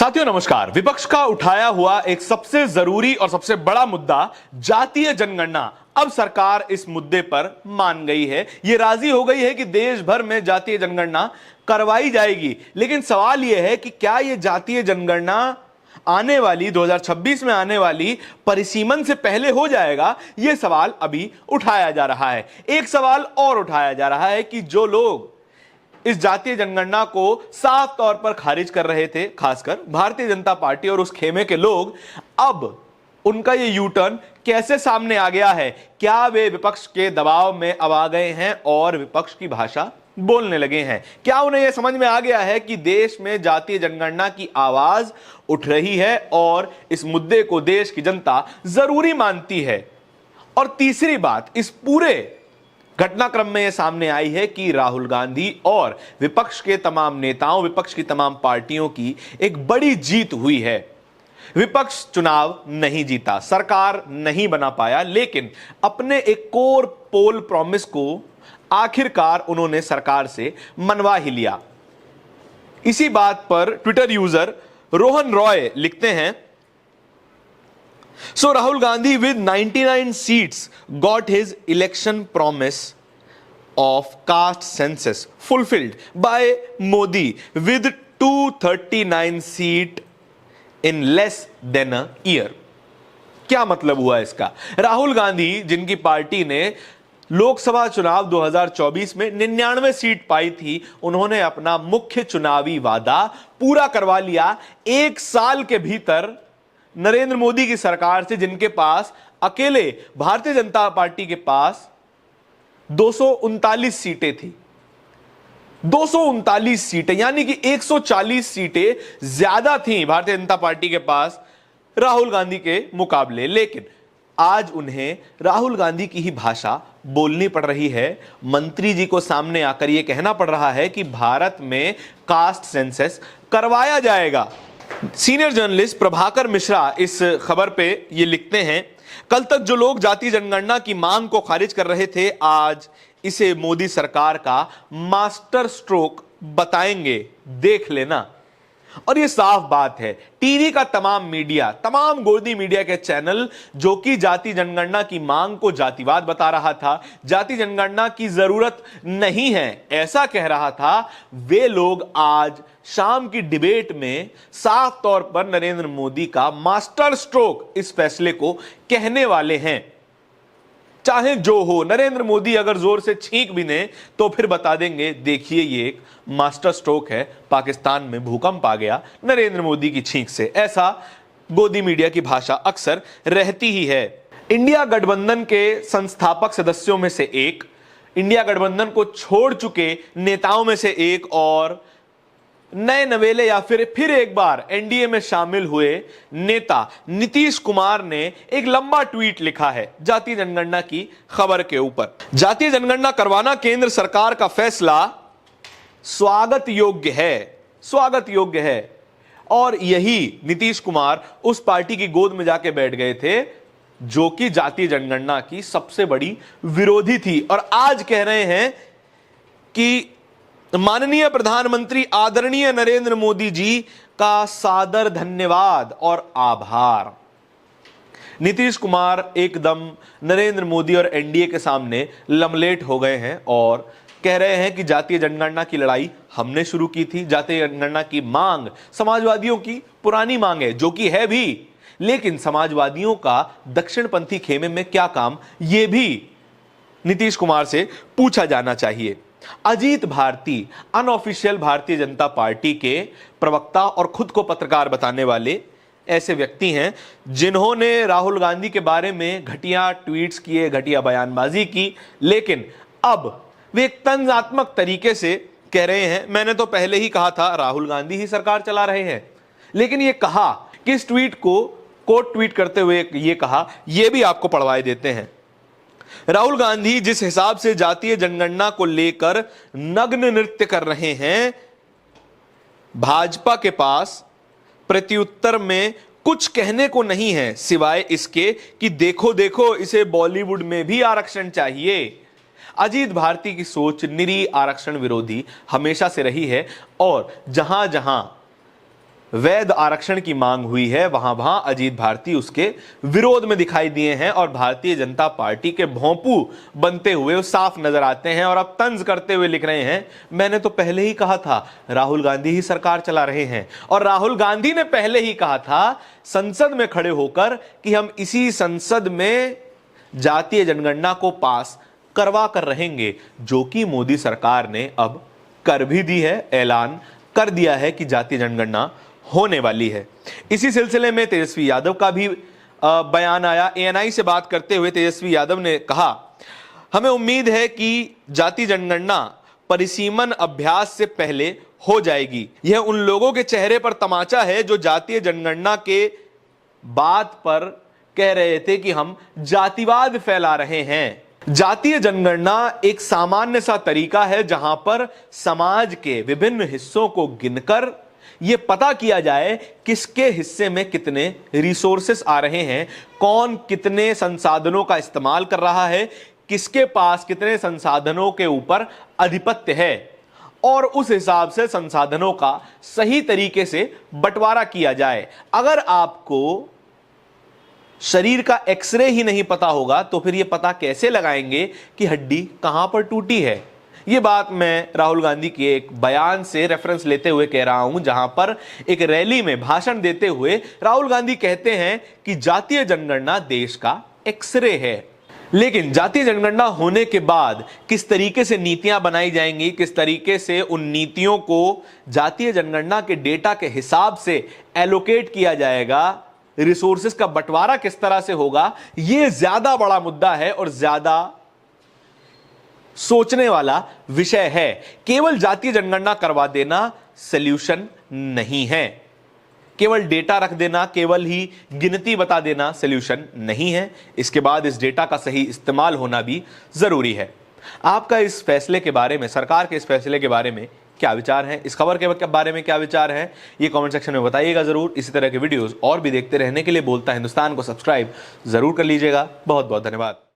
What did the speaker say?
साथियों नमस्कार। विपक्ष का उठाया हुआ एक सबसे जरूरी और सबसे बड़ा मुद्दा जातीय जनगणना। अब सरकार इस मुद्दे पर मान गई है, यह राजी हो गई है कि देश भर में जातीय जनगणना करवाई जाएगी। लेकिन सवाल यह है कि क्या यह जातीय जनगणना आने वाली 2026 में आने वाली परिसीमन से पहले हो जाएगा? यह सवाल अभी उठाया जा रहा है। एक सवाल और उठाया जा रहा है कि जो लोग इस जातीय जनगणना को साफ तौर पर खारिज कर रहे थे, खासकर भारतीय जनता पार्टी और उस खेमे के लोग, अब उनका ये यू टर्न कैसे सामने आ गया है? क्या वे विपक्ष के दबाव में अब आ गए हैं और विपक्ष की भाषा बोलने लगे हैं? क्या उन्हें यह समझ में आ गया है कि देश में जातीय जनगणना की आवाज उठ रही है और इस मुद्दे को देश की जनता जरूरी मानती है? और तीसरी बात, इस पूरे घटनाक्रम में यह सामने आई है कि राहुल गांधी और विपक्ष के तमाम नेताओं, विपक्ष की तमाम पार्टियों की एक बड़ी जीत हुई है। विपक्ष चुनाव नहीं जीता, सरकार नहीं बना पाया, लेकिन अपने एक कोर पोल प्रॉमिस को आखिरकार उन्होंने सरकार से मनवा ही लिया। इसी बात पर ट्विटर यूजर रोहन रॉय लिखते हैं, So Rahul Gandhi with 99 seats got his election promise of caste census fulfilled by Modi with 239 seat in less than a year। क्या मतलब हुआ इसका? राहुल गांधी, जिनकी पार्टी ने लोकसभा चुनाव 2024 में 99 सीट पाई थी, उन्होंने अपना मुख्य चुनावी वादा पूरा करवा लिया। एक साल के भीतर नरेंद्र मोदी की सरकार से, जिनके पास अकेले भारतीय जनता पार्टी के पास 239 सीटें थी, 239 सीटें, यानी कि 140 सीटें ज्यादा थीं भारतीय जनता पार्टी के पास राहुल गांधी के मुकाबले। लेकिन आज उन्हें राहुल गांधी की ही भाषा बोलनी पड़ रही है। मंत्री जी को सामने आकर यह कहना पड़ रहा है कि भारत में कास्ट सेंसस करवाया जाएगा। सीनियर जर्नलिस्ट प्रभाकर मिश्रा इस खबर पे ये लिखते हैं, कल तक जो लोग जातीय जनगणना की मांग को खारिज कर रहे थे, आज इसे मोदी सरकार का मास्टर स्ट्रोक बताएंगे, देख लेना। और ये साफ बात है, टीवी का तमाम मीडिया, तमाम गोदी मीडिया के चैनल जो कि जाति जनगणना की मांग को जातिवाद बता रहा था, जाति जनगणना की जरूरत नहीं है ऐसा कह रहा था, वे लोग आज शाम की डिबेट में साफ तौर पर नरेंद्र मोदी का मास्टर स्ट्रोक इस फैसले को कहने वाले हैं। चाहे जो हो, नरेंद्र मोदी अगर जोर से छींक भी दें तो फिर बता देंगे, देखिए ये एक मास्टर स्ट्रोक है, पाकिस्तान में भूकंप आ गया नरेंद्र मोदी की छींक से। ऐसा गोदी मीडिया की भाषा अक्सर रहती ही है। इंडिया गठबंधन के संस्थापक सदस्यों में से एक, इंडिया गठबंधन को छोड़ चुके नेताओं में से एक और नए नवेले या फिर एक बार एनडीए में शामिल हुए नेता नीतीश कुमार ने एक लंबा ट्वीट लिखा है जातीय जनगणना की खबर के ऊपर। जातीय जनगणना करवाना केंद्र सरकार का फैसला स्वागत योग्य है, स्वागत योग्य है। और यही नीतीश कुमार उस पार्टी की गोद में जाके बैठ गए थे जो कि जातीय जनगणना की सबसे बड़ी विरोधी थी, और आज कह रहे हैं कि माननीय प्रधानमंत्री आदरणीय नरेंद्र मोदी जी का सादर धन्यवाद और आभार। नीतीश कुमार एकदम नरेंद्र मोदी और एनडीए के सामने लमलेट हो गए हैं और कह रहे हैं कि जातीय जनगणना की लड़ाई हमने शुरू की थी। जातीय जनगणना की मांग समाजवादियों की पुरानी मांग है, जो कि है भी, लेकिन समाजवादियों का दक्षिणपंथी खेमे में क्या काम, यह भी नीतीश कुमार से पूछा जाना चाहिए। अजीत भारती, अनऑफिशियल भारतीय जनता पार्टी के प्रवक्ता और खुद को पत्रकार बताने वाले ऐसे व्यक्ति हैं जिन्होंने राहुल गांधी के बारे में घटिया ट्वीट्स किए, घटिया बयानबाजी की, लेकिन अब वे एक तंजात्मक तरीके से कह रहे हैं, मैंने तो पहले ही कहा था राहुल गांधी ही सरकार चला रहे हैं। लेकिन ये कहा कि इस ट्वीट को कोट ट्वीट करते हुए ये कहा, यह भी आपको पढ़वाए देते हैं। राहुल गांधी जिस हिसाब से जातीय जनगणना को लेकर नग्न नृत्य कर रहे हैं, भाजपा के पास प्रत्युत्तर में कुछ कहने को नहीं है सिवाय इसके कि देखो देखो इसे बॉलीवुड में भी आरक्षण चाहिए। अजीत भारती की सोच निरी आरक्षण विरोधी हमेशा से रही है और जहां जहां वैध आरक्षण की मांग हुई है, वहां वहां अजीत भारती उसके विरोध में दिखाई दिए हैं और भारतीय जनता पार्टी के भोंपू बनते हुए साफ नजर आते हैं और अब तंज करते हुए लिख रहे हैं, मैंने तो पहले ही कहा था राहुल गांधी ही सरकार चला रहे हैं। और राहुल गांधी ने पहले ही कहा था संसद में खड़े होकर कि हम इसी संसद में जातीय जनगणना को पास करवा कर रहेंगे, जो कि मोदी सरकार ने अब कर भी दी है, ऐलान कर दिया है कि जातीय जनगणना होने वाली है। इसी सिलसिले में तेजस्वी यादव का भी बयान आया। एएनआई से बात करते हुए तेजस्वी यादव ने कहा, हमें उम्मीद है कि जातीय जनगणना परिसीमन अभ्यास से पहले हो जाएगी। यह उन लोगों के चेहरे पर तमाचा है जो जातीय जनगणना के बात पर कह रहे थे कि हम जातिवाद फैला रहे हैं। जातीय जनगणना एक सामान्य सा तरीका है जहां पर समाज के विभिन्न हिस्सों को गिनकर यह पता किया जाए किसके हिस्से में कितने रिसोर्सेस आ रहे हैं, कौन कितने संसाधनों का इस्तेमाल कर रहा है, किसके पास कितने संसाधनों के ऊपर आधिपत्य है, और उस हिसाब से संसाधनों का सही तरीके से बंटवारा किया जाए। अगर आपको शरीर का एक्सरे ही नहीं पता होगा तो फिर यह पता कैसे लगाएंगे कि हड्डी कहां पर टूटी है। यह बात मैं राहुल गांधी के एक बयान से रेफरेंस लेते हुए कह रहा हूं, जहां पर एक रैली में भाषण देते हुए राहुल गांधी कहते हैं कि जातीय जनगणना देश का एक्सरे है। लेकिन जातीय जनगणना होने के बाद किस तरीके से नीतियां बनाई जाएंगी, किस तरीके से उन नीतियों को जातीय जनगणना के डेटा के हिसाब से एलोकेट किया जाएगा, रिसोर्सेस का बंटवारा किस तरह से होगा, यह ज्यादा बड़ा मुद्दा है और ज्यादा सोचने वाला विषय है। केवल जातीय जनगणना करवा देना सॉल्यूशन नहीं है, केवल डेटा रख देना, केवल ही गिनती बता देना सॉल्यूशन नहीं है। इसके बाद इस डेटा का सही इस्तेमाल होना भी जरूरी है। आपका इस फैसले के बारे में, सरकार के इस फैसले के बारे में क्या विचार है, इस खबर के बारे में क्या विचार है, ये कमेंट सेक्शन में बताइएगा जरूर। इसी तरह के वीडियोस और भी देखते रहने के लिए बोलता हिंदुस्तान को सब्सक्राइब जरूर कर लीजिएगा। बहुत बहुत धन्यवाद।